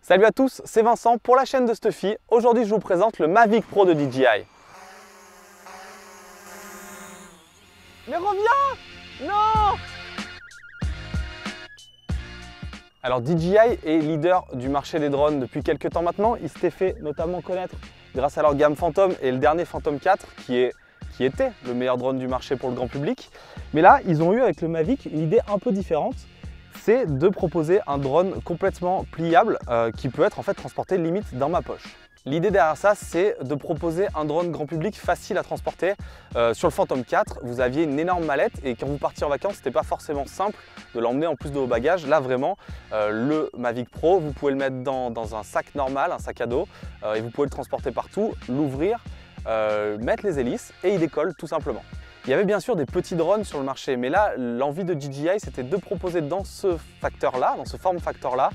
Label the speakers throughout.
Speaker 1: Salut à tous, c'est Vincent pour la chaîne de Stuffy. Aujourd'hui, je vous présente le Mavic Pro de DJI. Mais reviens! Non! Alors DJI est leader du marché des drones depuis quelques temps maintenant. Ils s'étaient fait notamment connaître grâce à leur gamme Phantom et le dernier Phantom 4 qui était le meilleur drone du marché pour le grand public. Mais là, ils ont eu avec le Mavic une idée un peu différente. C'est de proposer un drone complètement pliable qui peut être en fait transporté limite dans ma poche. L'idée derrière ça, c'est de proposer un drone grand public facile à transporter. Sur le Phantom 4, vous aviez une énorme mallette et quand vous partiez en vacances, c'était pas forcément simple de l'emmener en plus de vos bagages. Là vraiment, le Mavic Pro, vous pouvez le mettre dans un sac normal, un sac à dos, et vous pouvez le transporter partout, l'ouvrir, mettre les hélices et il décolle tout simplement. Il y avait bien sûr des petits drones sur le marché, mais là, l'envie de DJI, c'était de proposer dans ce facteur-là, dans ce form factor-là,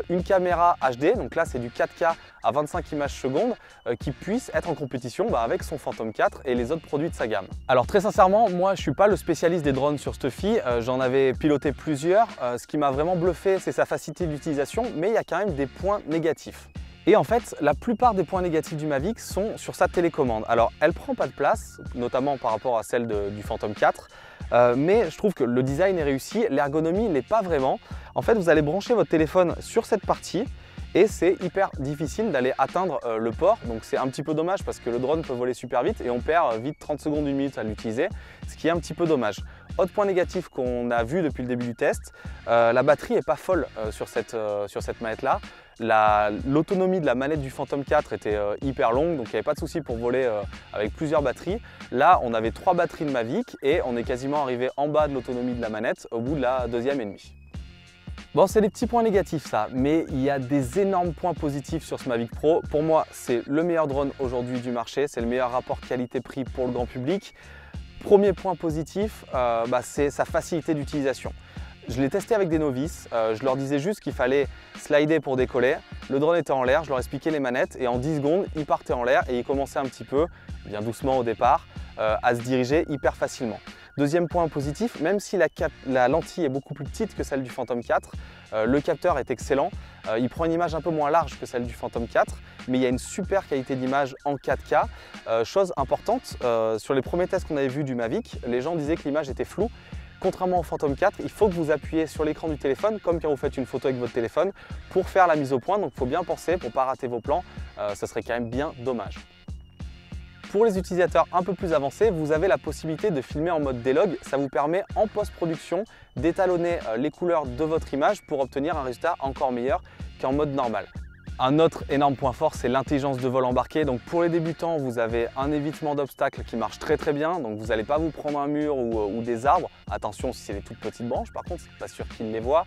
Speaker 1: une caméra HD, donc là c'est du 4K à 25 images secondes, qui puisse être en compétition avec son Phantom 4 et les autres produits de sa gamme. Alors très sincèrement, moi je suis pas le spécialiste des drones sur Stuffy, j'en avais piloté plusieurs. Ce qui m'a vraiment bluffé, c'est sa facilité d'utilisation, mais il y a quand même des points négatifs. Et en fait, la plupart des points négatifs du Mavic sont sur sa télécommande. Alors, elle prend pas de place, notamment par rapport à celle du Phantom 4, mais je trouve que le design est réussi, l'ergonomie n'est pas vraiment. En fait, vous allez brancher votre téléphone sur cette partie et c'est hyper difficile d'aller atteindre le port. Donc c'est un petit peu dommage parce que le drone peut voler super vite et on perd vite 30 secondes, 1 minute à l'utiliser, ce qui est un petit peu dommage. Autre point négatif qu'on a vu depuis le début du test, la batterie n'est pas folle sur cette manette là. L'autonomie de la manette du Phantom 4 était hyper longue, donc il n'y avait pas de souci pour voler avec plusieurs batteries. Là, on avait 3 batteries de Mavic et on est quasiment arrivé en bas de l'autonomie de la manette au bout de la deuxième et demie. Bon, c'est des petits points négatifs ça, mais il y a des énormes points positifs sur ce Mavic Pro. Pour moi, c'est le meilleur drone aujourd'hui du marché, c'est le meilleur rapport qualité-prix pour le grand public. Premier point positif, c'est sa facilité d'utilisation. Je l'ai testé avec des novices, je leur disais juste qu'il fallait slider pour décoller. Le drone était en l'air, je leur expliquais les manettes et en 10 secondes, il partait en l'air et il commençait un petit peu, bien doucement au départ, à se diriger hyper facilement. Deuxième point positif, même si la lentille est beaucoup plus petite que celle du Phantom 4, le capteur est excellent. Il prend une image un peu moins large que celle du Phantom 4, mais il y a une super qualité d'image en 4K. Chose importante, sur les premiers tests qu'on avait vus du Mavic, les gens disaient que l'image était floue. Contrairement au Phantom 4, il faut que vous appuyez sur l'écran du téléphone, comme quand vous faites une photo avec votre téléphone, pour faire la mise au point. Donc il faut bien penser pour ne pas rater vos plans, ça serait quand même bien dommage. Pour les utilisateurs un peu plus avancés, vous avez la possibilité de filmer en mode D-Log. Ça vous permet en post-production d'étalonner les couleurs de votre image pour obtenir un résultat encore meilleur qu'en mode normal. Un autre énorme point fort, c'est l'intelligence de vol embarquée. Donc pour les débutants, vous avez un évitement d'obstacles qui marche très bien. Donc vous n'allez pas vous prendre un mur ou des arbres. Attention si c'est des toutes petites branches, par contre, c'est pas sûr qu'ils les voient.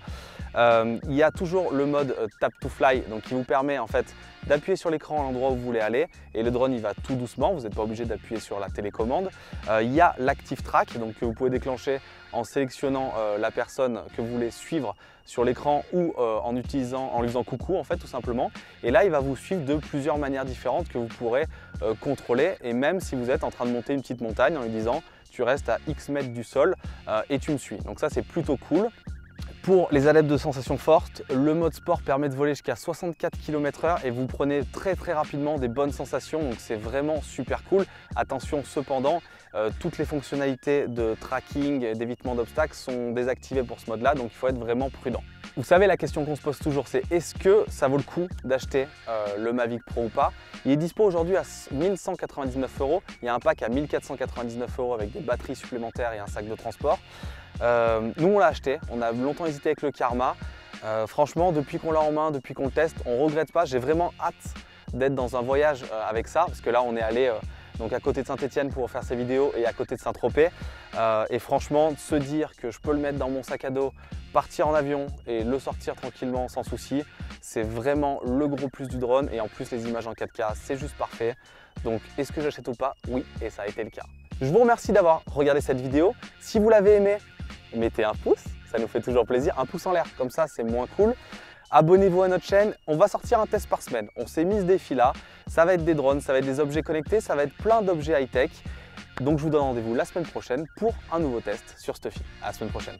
Speaker 1: Il y a toujours le mode Tap to Fly, donc qui vous permet en fait d'appuyer sur l'écran à l'endroit où vous voulez aller et le drone il va tout doucement, vous n'êtes pas obligé d'appuyer sur la télécommande. Il y a l'Active Track, donc que vous pouvez déclencher en sélectionnant la personne que vous voulez suivre sur l'écran ou en lui disant coucou en fait tout simplement. Et là il va vous suivre de plusieurs manières différentes que vous pourrez contrôler, et même si vous êtes en train de monter une petite montagne en lui disant tu restes à X mètres du sol et tu me suis. Donc ça c'est plutôt cool. Pour les adeptes de sensations fortes, le mode sport permet de voler jusqu'à 64 km/h et vous prenez très rapidement des bonnes sensations, donc c'est vraiment super cool. Attention cependant, toutes les fonctionnalités de tracking et d'évitement d'obstacles sont désactivées pour ce mode-là, donc il faut être vraiment prudent. Vous savez, la question qu'on se pose toujours, c'est est-ce que ça vaut le coup d'acheter le Mavic Pro ou pas? Il est dispo aujourd'hui à 1 199 €. Il y a un pack à 1 499 € avec des batteries supplémentaires et un sac de transport. Nous on l'a acheté, on a longtemps hésité avec le Karma. Franchement, depuis qu'on l'a en main, depuis qu'on le teste, on ne regrette pas. J'ai vraiment hâte d'être dans un voyage avec ça, parce que là on est allé donc à côté de Saint-Étienne pour faire ces vidéos et à côté de Saint-Tropez. Et franchement, de se dire que je peux le mettre dans mon sac à dos, partir en avion et le sortir tranquillement sans souci, c'est vraiment le gros plus du drone. Et en plus les images en 4K, c'est juste parfait. Donc est-ce que j'achète ou pas? Oui, et ça a été le cas. Je vous remercie d'avoir regardé cette vidéo. Si vous l'avez aimé, mettez un pouce, ça nous fait toujours plaisir. Un pouce en l'air, comme ça c'est moins cool. Abonnez-vous à notre chaîne, on va sortir un test par semaine. On s'est mis ce défi là, ça va être des drones, ça va être des objets connectés, ça va être plein d'objets high-tech. Donc je vous donne rendez-vous la semaine prochaine pour un nouveau test sur Stuffy. À la semaine prochaine.